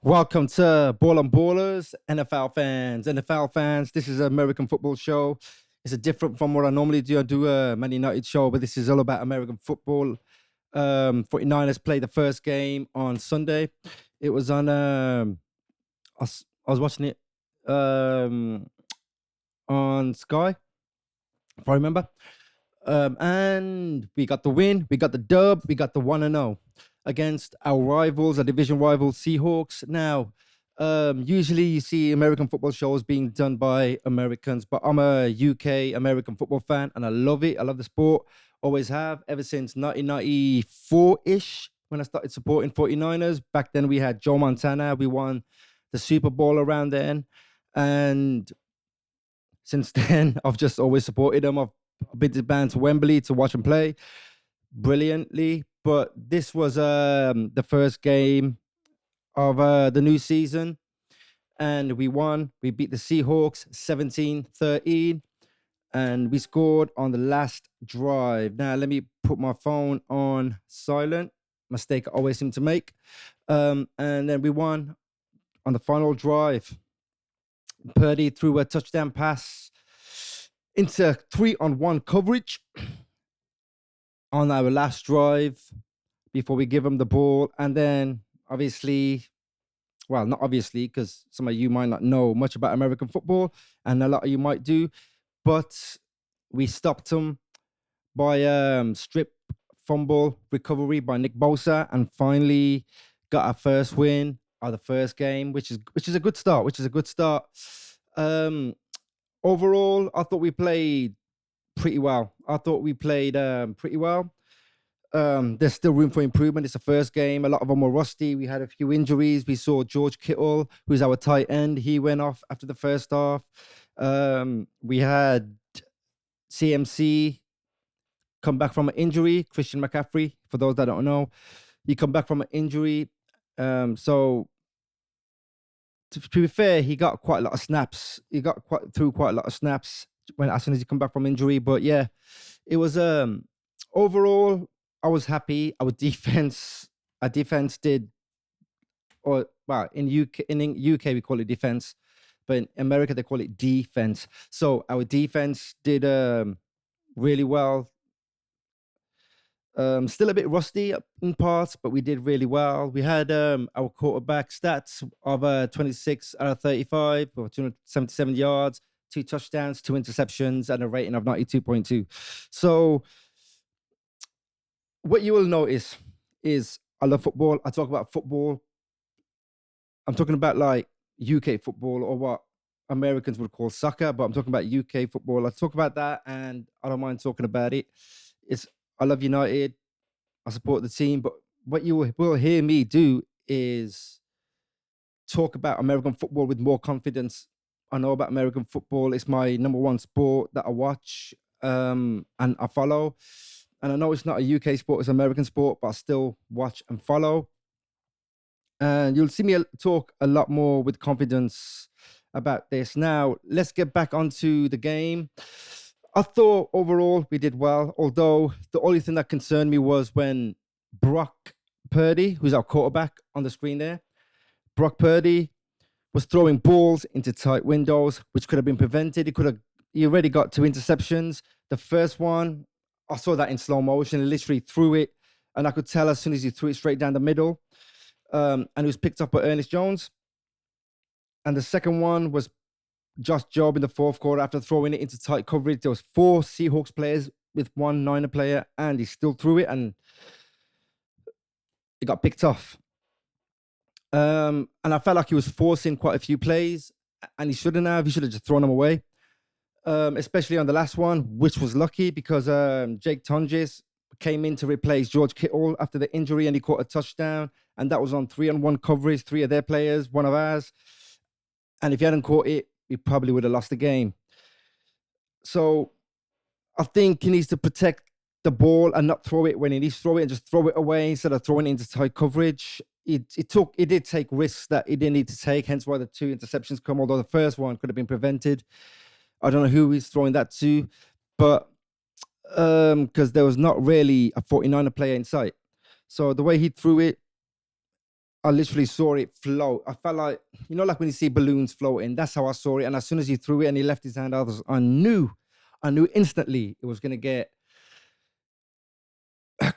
Welcome to Ball on Ballers, NFL fans. NFL fans, this is an American football show. It's a different from what I normally do. I do a Man United show, but this is all about American football. 49ers played the first game on Sunday. It was on, I was watching it on Sky, if I remember. And we got the win, we got the dub, we got the 1-0 against our rivals, our division rival Seahawks. Now, usually you see American football shows being done by Americans, but I'm a UK American football fan and I love it. I love the sport, always have, ever since 1994-ish when I started supporting 49ers. Back then we had Joe Montana. We won the Super Bowl around then. And since then, I've just always supported them. I've been to Wembley to watch them play brilliantly. But this was the first game of the new season, and we won. We beat the Seahawks 17-13, and we scored on the last drive. Now, let me put my phone on silent. Mistake I always seem to make. And then we won on the final drive. Purdy threw a touchdown pass into 3-on-1 coverage on our last drive before we give them the ball. And then obviously, well, not obviously, because some of you might not know much about American football and a lot of you might do, but we stopped them by strip fumble recovery by Nick Bosa and finally got our first win of the first game, which is a good start. Overall, I thought we played pretty well. There's still room for improvement. It's the first game. A lot of them were rusty. We had a few injuries. We saw George Kittle, who's our tight end. He went off after the first half. We had CMC come back from an injury. Christian McCaffrey, for those that don't know, he come back from an injury. So to be fair, he got quite a lot of snaps. He got through quite a lot of snaps as soon as he come back from injury. But yeah, it was overall, I was happy. Our defense did, or well, in UK we call it defense, but in America they call it defense. So our defense did really well. Still a bit rusty in parts, but we did really well. We had our quarterback stats of 26 out of 35 for 277 yards, 2 touchdowns, 2 interceptions, and a rating of 92.2. So what you will notice is I love football. I talk about football. I'm talking about like UK football or what Americans would call soccer, but I'm talking about UK football. I talk about that and I don't mind talking about it. I love United. I support the team, but what you will hear me do is talk about American football with more confidence. I know about American football. It's my number one sport that I watch and I follow. And I know it's not a UK sport, it's an American sport, but I still watch and follow. And you'll see me talk a lot more with confidence about this. Now, let's get back onto the game. I thought overall we did well, although the only thing that concerned me was when Brock Purdy, who's our quarterback on the screen there, Brock Purdy was throwing balls into tight windows, which could have been prevented. He already got 2 interceptions. The first one, I saw that in slow motion. He literally threw it, and I could tell as soon as he threw it straight down the middle. And it was picked up by Ernest Jones. And the second one was Josh Job in the fourth quarter after throwing it into tight coverage. There was 4 Seahawks players with 1 Niner player, and he still threw it, and it got picked off. And I felt like he was forcing quite a few plays, and he shouldn't have. He should have just thrown them away, especially on the last one, which was lucky because Jake Tonjes came in to replace George Kittle after the injury, and he caught a touchdown, and that was on 3-on-1 coverage, 3 of their players, 1 of ours. And if he hadn't caught it, we probably would have lost the game. So I think he needs to protect the ball and not throw it when he needs to throw it, and just throw it away instead of throwing it into tight coverage. It did take risks that he didn't need to take, hence why the 2 interceptions come, although the first one could have been prevented. I don't know who he's throwing that to, but because there was not really a 49er player in sight. So the way he threw it, I literally saw it float. I felt like, like when you see balloons floating, that's how I saw it. And as soon as he threw it and he left his hand, I knew instantly it was going to get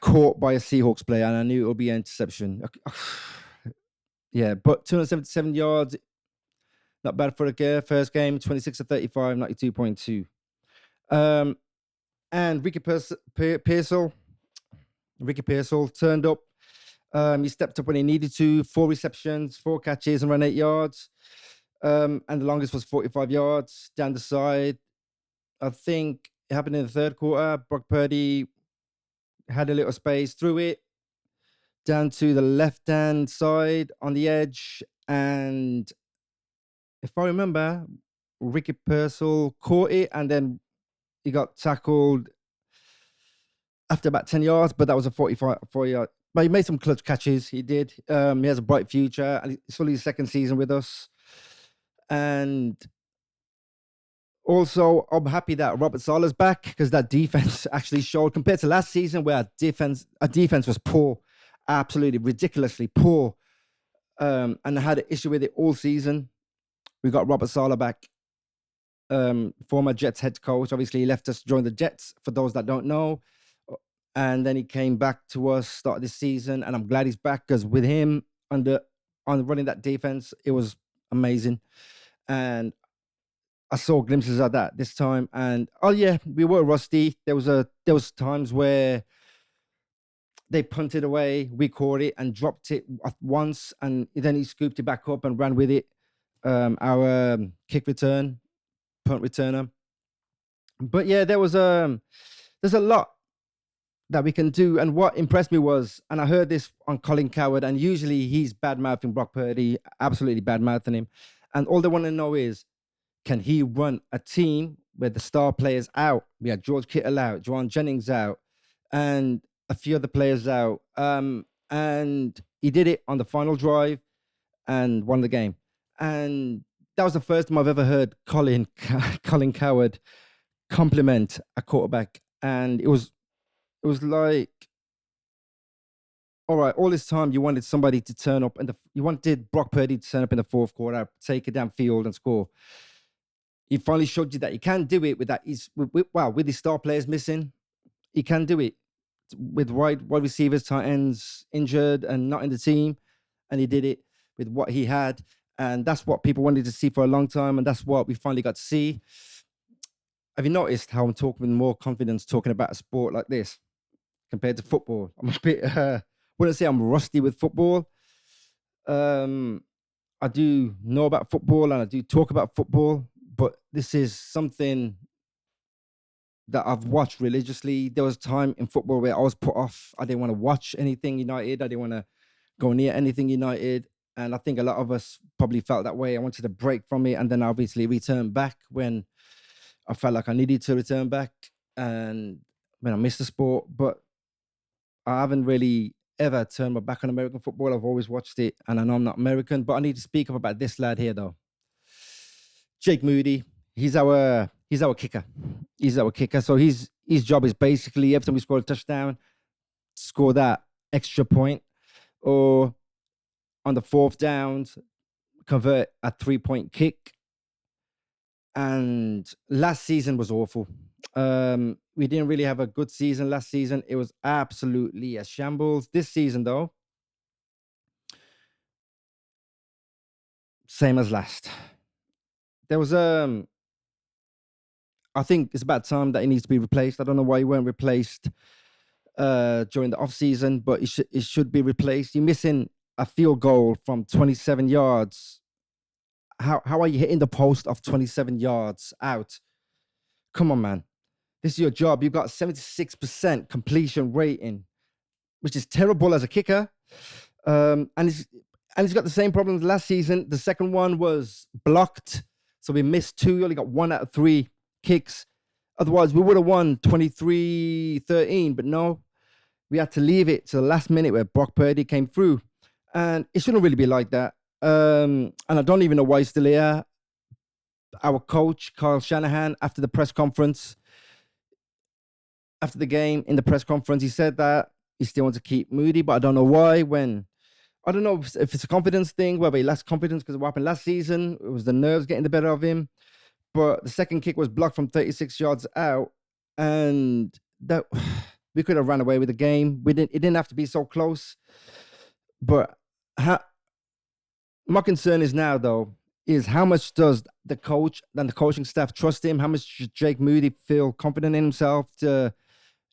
caught by a Seahawks player, and I knew it would be an interception. Yeah, but 277 yards, not bad for the first game. 26 to 35, 92.2. And Ricky Pearsall turned up. He stepped up when he needed to. 4 receptions, 4 catches, and ran 8 yards. And the longest was 45 yards down the side. I think it happened in the third quarter. Brock Purdy had a little space, threw it down to the left-hand side on the edge. And if I remember, Ricky Pearsall caught it, and then he got tackled after about 10 yards, but that was a 44-yard. But he made some clutch catches. He did. He has a bright future, and it's only his second season with us. And also, I'm happy that Robert Saleh's back, because that defense actually showed, compared to last season where our defense was poor, absolutely ridiculously poor, and I had an issue with it all season. We got Robert Saleh back, former Jets head coach. Obviously, he left us to join the Jets, for those that don't know. And then he came back to us, started this season, and I'm glad he's back, because with him on running that defense, it was amazing. And I saw glimpses of that this time. And we were rusty. There was times where they punted away, we caught it and dropped it once, and then he scooped it back up and ran with it. Our punt returner. But yeah, there's a lot that we can do. And what impressed me was, and I heard this on Colin Cowherd, and usually he's bad-mouthing Brock Purdy, absolutely bad-mouthing him. And all they want to know is, can he run a team where the star players out? We had George Kittle out, Juwan Jennings out, and a few other players out. And he did it on the final drive and won the game. And that was the first time I've ever heard Colin Cowherd compliment a quarterback. And it was like, all right, all this time you wanted somebody to turn up, and you wanted Brock Purdy to turn up in the fourth quarter, take it downfield and score. He finally showed you that he can do it with that. With his star players missing, he can do it with wide receivers, tight ends injured and not in the team, and he did it with what he had. And that's what people wanted to see for a long time, and that's what we finally got to see. Have you noticed how I'm talking with more confidence talking about a sport like this compared to football? I'm a bit, wouldn't say I'm rusty with football. I do know about football and I do talk about football, but this is something that I've watched religiously. There was a time in football where I was put off. I didn't want to watch anything United. I didn't want to go near anything United. And I think a lot of us probably felt that way. I wanted to break from it, and then obviously return back when I felt like I needed to return back, and when I missed the sport. But I haven't really ever turned my back on American football. I've always watched it, and I know I'm not American, but I need to speak up about this lad here, though. Jake Moody. He's our kicker. He's our kicker. So his job is basically every time we score a touchdown, score that extra point, or on the fourth downs, convert a 3-point kick. And last season was awful. We didn't really have a good season last season. It was absolutely a shambles. This season, though, same as last. There was I think it's about time that he needs to be replaced. I don't know why he weren't replaced during the off season, but it should be replaced. You're missing a field goal from 27 yards. How are you hitting the post of 27 yards out? Come on, man. This is your job. You've got 76% completion rating, which is terrible as a kicker. And he's got the same problems last season. The second one was blocked, so we missed 2. We only got 1 out of 3 kicks. Otherwise, we would have won 23-13, but no. We had to leave it to the last minute where Brock Purdy came through. And it shouldn't really be like that. And I don't even know why he's still here. Our coach, Kyle Shanahan, after the press conference, after the game, in the press conference, he said that he still wants to keep Moody, but I don't know why. When I don't know if it's a confidence thing, whether he lacks confidence because of what happened last season. It was the nerves getting the better of him. But the second kick was blocked from 36 yards out, and that we could have run away with the game. We didn't. It didn't have to be so close. But my concern is now, though, is how much does the coach and the coaching staff trust him? How much should Jake Moody feel confident in himself to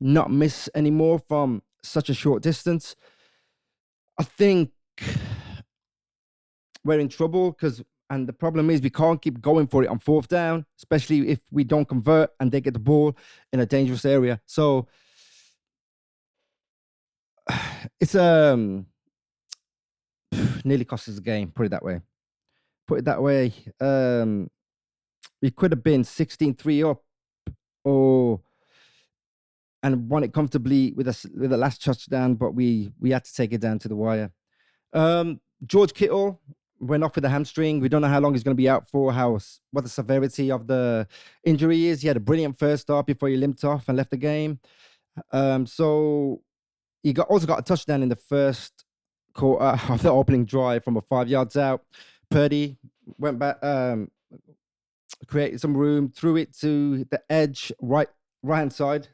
not miss anymore from such a short distance? I think we're in trouble and the problem is we can't keep going for it on fourth down, especially if we don't convert and they get the ball in a dangerous area. So it's nearly cost us the game, put it that way. We could have been 16-3 up or and won it comfortably with the last touchdown, but we had to take it down to the wire. George Kittle went off with a hamstring. We don't know how long he's going to be out for, what the severity of the injury is. He had a brilliant first start before he limped off and left the game. So he also got a touchdown in the first quarter of the opening drive from 5 yards out. Purdy went back, created some room, threw it to the edge, right hand side,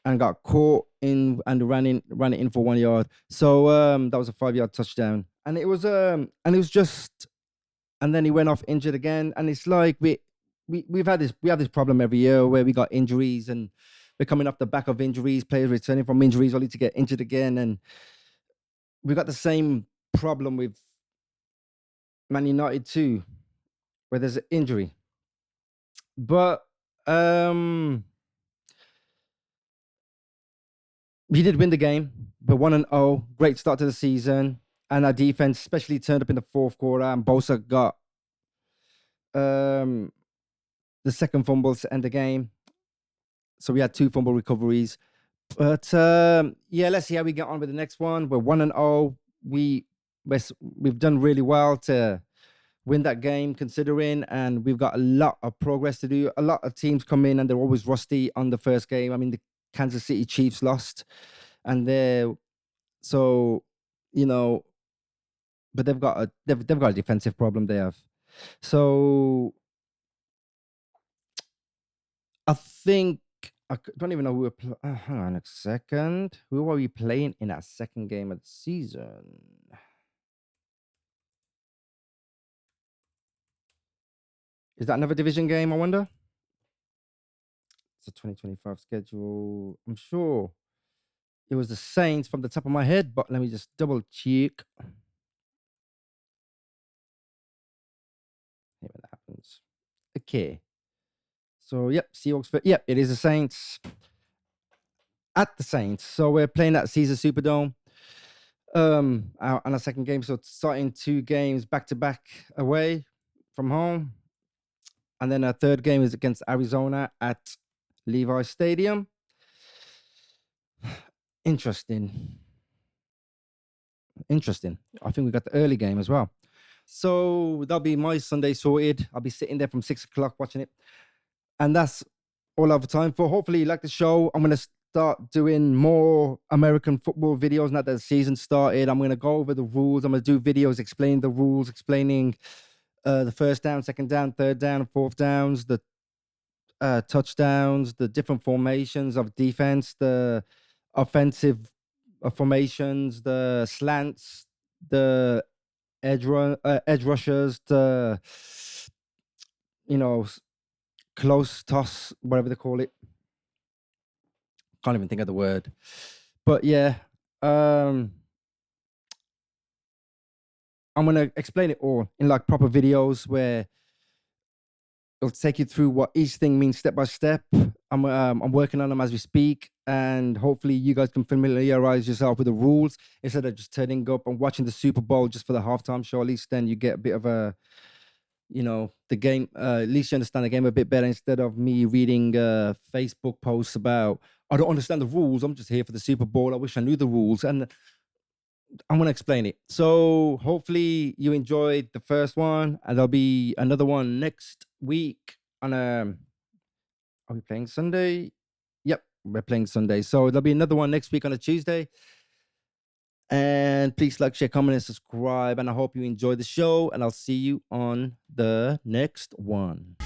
and got caught in and ran it in for 1 yard. So that was a 5-yard touchdown. And it was just, and then he went off injured again. And it's like we have this problem every year where we got injuries and we're coming off the back of injuries, players returning from injuries only to get injured again. And we got the same problem with Man United too, where there's an injury. But we did win the game. We're 1-0. Great start to the season. And our defense especially turned up in the fourth quarter. And Bosa got the second fumble to end the game. So we had 2 fumble recoveries. But let's see how we get on with the next one. We're 1-0. We've done really well to win that game, considering, and we've got a lot of progress to do. A lot of teams come in and they're always rusty on the first game. I mean, the Kansas City Chiefs lost, and but they've got a defensive problem they have. So I think I don't even know who we're playing. Hang on a second. Who are we playing in that second game of the season? Is that another division game, I wonder? It's a 2025 schedule. I'm sure it was the Saints from the top of my head, but let me just double check. Hey, when that happens. Okay. So, yep, Seahawks. Yep, it is the Saints. At the Saints. So we're playing at Caesar Superdome on our second game. So starting 2 games back-to-back away from home. And then our third game is against Arizona at Levi Stadium. Interesting. I think we got the early game as well. So that'll be my Sunday sorted. I'll be sitting there from 6 o'clock watching it. And that's all I have time for. Hopefully you like the show. I'm going to start doing more American football videos now that the season started. I'm going to go over the rules. I'm going to do videos explaining the rules, explaining the first down, second down, third down, fourth downs, the touchdowns, the different formations of defense, the offensive formations, the slants, the edge rushers, the close toss, whatever they call it. Can't even think of the word. But yeah, I'm gonna explain it all in like proper videos where it'll take you through what each thing means step by step. I'm working on them as we speak, and hopefully you guys can familiarize yourself with the rules instead of just turning up and watching the Super Bowl just for the halftime show. At least then you get a bit of the game. At least you understand the game a bit better instead of me reading Facebook posts about, I don't understand the rules. I'm just here for the Super Bowl. I wish I knew the rules. And I'm going to explain it. So hopefully you enjoyed the first one, and there'll be another one next week on are we playing Sunday? Yep, we're playing Sunday. So there'll be another one next week on a Tuesday. And please like, share, comment, and subscribe. And I hope you enjoy the show. And I'll see you on the next one.